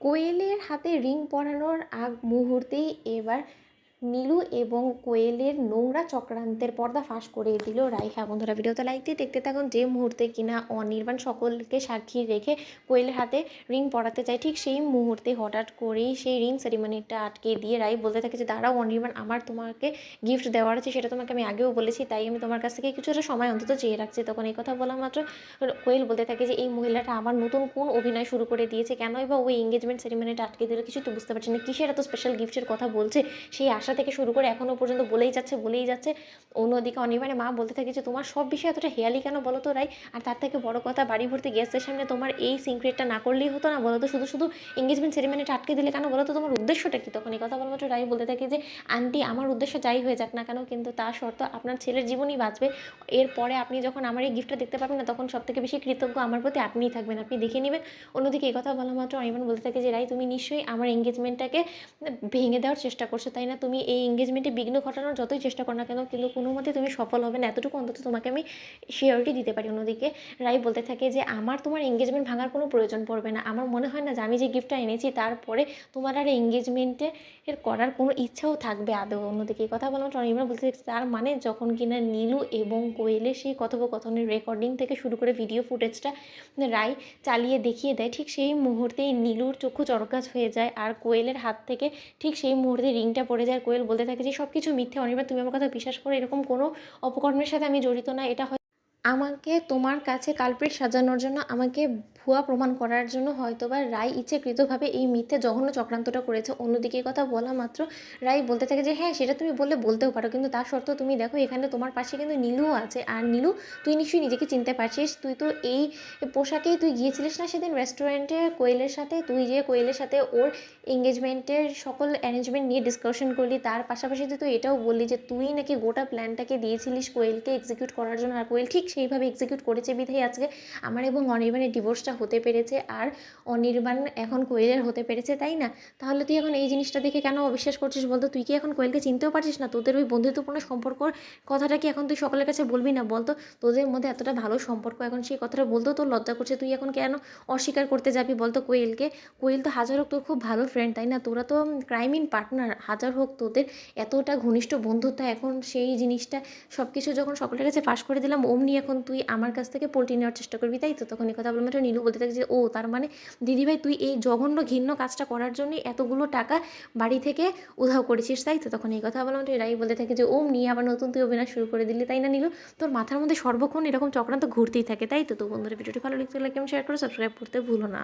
কোয়েলের হাতে রিং পরানোর আগ মুহূর্তেই এবার নীলু এবং কোয়েলের নোংরা চক্রান্তের পর্দা ফাঁস করে দিল রাই। হ্যাঁ বন্ধুরা, ভিডিওতে লাইক দিয়ে দেখতে থাকুন। যে মুহূর্তে কিনা অনির্বাণ সকলকে সাক্ষী রেখে কোয়েলের হাতে রিং পরাতে চায়, ঠিক সেই মুহূর্তে হঠাৎ করেই সেই রিং সেরিমনিটা আটকে দিয়ে রাই বলতে থাকে যে দাঁড়াও অনির্বাণ, আমার তোমাকে গিফট দেওয়ার আছে, সেটা তোমাকে আমি আগেও বলেছি, তাই আমি তোমার কাছ থেকে কিছুটা সময় অন্তত চেয়ে রাখছি। তখন এই কথা বলা মাত্র কোয়েল বলতে থাকে যে এই মহিলাটা আমার নতুন কোন অভিনয় শুরু করে দিয়েছে, কেনই বা ওই এঙ্গেজমেন্ট সেরিমনিটা আটকে দিল, কিছু তো বুঝতে পারছি না, কিসের এত স্পেশাল গিফটের কথা বলছে। সেই আশা থেকে শুরু করে এখনও পর্যন্ত বলেই যাচ্ছে। অন্যদিকে অনির্বাণের মা বলতে থাকে যে তোমার সব বিষয়ে এতটা হেয়ালি কেন বলো তো রাই, আর তার থেকে বড় কথা বাড়ি ভর্তি গেস্টের সামনে তোমার এই সিক্রেটটা না করলেই হতো না, বলো তো শুধু শুধু এঙ্গেজমেন্ট সেরিমনিটা আটকে দিলে কেন, বলো তো তোমার উদ্দেশ্যটা কি। তখন এই কথা বলা মাত্র রাই বলতে থাকে যে আন্টি, আমার উদ্দেশ্য যাই হয়ে যাক না কেন, কিন্তু তার শর্ত আপনার ছেলের জীবনই বাঁচবে। এরপরে আপনি যখন আমার এই গিফটটা দেখতে পাবেন না, তখন সব থেকে বেশি কৃতজ্ঞ আমার প্রতি আপনিই থাকবেন, আপনি দেখে নেবেন। অন্যদিকে এই কথা বলা মাত্র অনির্বাণ বলতে থাকে যে রাই, তুমি নিশ্চয়ই আমার এঙ্গেজমেন্টটাকে ভেঙে দেওয়ার চেষ্টা করছো, তাই না? তুমি এই এঙ্গেজমেন্টে বিঘ্ন ঘটানোর যতই চেষ্টা করো না কেন, কিন্তু কোনো মতে তুমি সফল হবে না, এতটুকু অন্তত তোমাকে আমি শিওরিটি দিতে পারি। অন্যদিকে রাই বলতে থাকে যে আমার তোমার এঙ্গেজমেন্ট ভাঙার কোনো প্রয়োজন পড়বে না, আমার মনে হয় না যে আমি যে গিফটটা এনেছি তারপরে তোমার আর এঙ্গেজমেন্টে করার কোনো ইচ্ছাও থাকবে আদৌ। অন্যদিকে এই কথা বললাম অনির্বাণ বলতে থাকে তার মানে যখন কিনা নীলু এবং কোয়েলের সেই কথোপকথনের রেকর্ডিং থেকে শুরু করে ভিডিও ফুটেজটা রাই চালিয়ে দেখিয়ে দেয়, ঠিক সেই মুহূর্তেই নীলুর চক্ষু চড়কাচ হয়ে যায় আর কোয়েলের হাত থেকে ঠিক সেই মুহূর্তে রিংটা পড়ে যায়। কোয়েল বলতে থাকে যে সব কিছু মিথ্যে, অনির্বাণ তুমি আমার কথা বিশ্বাস করো, এরকম কোনো অপকর্মের সাথে আমি জড়িত না, এটা আমাকে তোমার কাছে কালপ্রিট সাজানোর জন্য, আমাকে ভুয়া প্রমাণ করার জন্য হয়তোবা রাই ইচ্ছাকৃতভাবে এই মিথ্যে জঘন্য চক্রান্তটা করেছে। অন্যদিকে কথা বলা মাত্র রাই বলতে থাকে যে হ্যাঁ সেটা তুমি বলতেও পারো, কিন্তু তার সত্ত্বেও তুমি দেখো এখানে তোমার পাশে কিন্তু নীলুও আছে, আর নীলু তুই নিশ্চয়ই নিজেকে চিনতে পারছিস, তুই তো এই পোশাকেই তুই গিয়েছিলিস না সেদিন রেস্টুরেন্টে কোয়েলের সাথে, তুই যে কোয়েলের সাথে ওর এঙ্গেজমেন্টের সকল অ্যারেঞ্জমেন্ট নিয়ে ডিসকাশন করলি, তার পাশাপাশি তুই এটাও বললি যে তুই নাকি গোটা প্ল্যানটাকে দিয়েছিলিস কোয়েলকে এক্সিকিউট করার জন্য, আর কোয়েল ঠিক সেইভাবে এক্সিকিউট করেছে বিধায় আজকে আমার এবং অনির্বাণের ডিভোর্সটা হতে পেরেছে, আর অনির্বাণ এখন কোয়েলের হতে পেরেছে, তাই না? তাহলে তুই এখন এই জিনিসটা দেখে কেন অবিশ্বাস করছিস বলতো? তুই কি এখন কোয়েলকে চিনতেও পারছিস না? তোদের ওই বন্ধুত্বপূর্ণ সম্পর্কর কথাটা কি এখন তুই সকলের কাছে বলবি না বলতো? তোদের মধ্যে এতটা ভালো সম্পর্ক, এখন সেই কথাটা বলতেও তোর লজ্জা করছে, তুই এখন কেন অস্বীকার করতে যাবি বলতো কোয়েলকে? কোয়েল তো হাজার হোক তোর খুব ভালো ফ্রেন্ড, তাই না? তোরা তো ক্রাইম ইন পার্টনার, হাজার হোক তোদের এতটা ঘনিষ্ঠ বন্ধুত্ব, এখন সেই জিনিসটা সব কিছু যখন সকলের কাছে ফাঁস করে দিলাম, অমনি এখন তুই আমার কাছ থেকে পোল্টি নেওয়ার চেষ্টা করবি, তাই তো? তখন এই কথা বলতে নীলু বলতে থাকে যে ও তার মানে দিদিভাই তুই এই জঘন্য ঘৃণ্য কাজটা করার জন্যই এতগুলো টাকা বাড়ি থেকে উধাও করেছিস, তাই তো? তখন এই কথা বললাম তো রাই বলতে থাকে যে অমনি আবার নতুন তুই অভিনয় শুরু করে দিলি, তাই না নীলু? তোর মাথার মধ্যে সর্বক্ষণ এরকম চক্রান্ত ঘুরতেই থাকে, তাই তো? তো বন্ধুরা, ভিডিওটি ভালো লাগলে লাইক এবং শেয়ার করে সাবস্ক্রাইব করতে ভুলো না।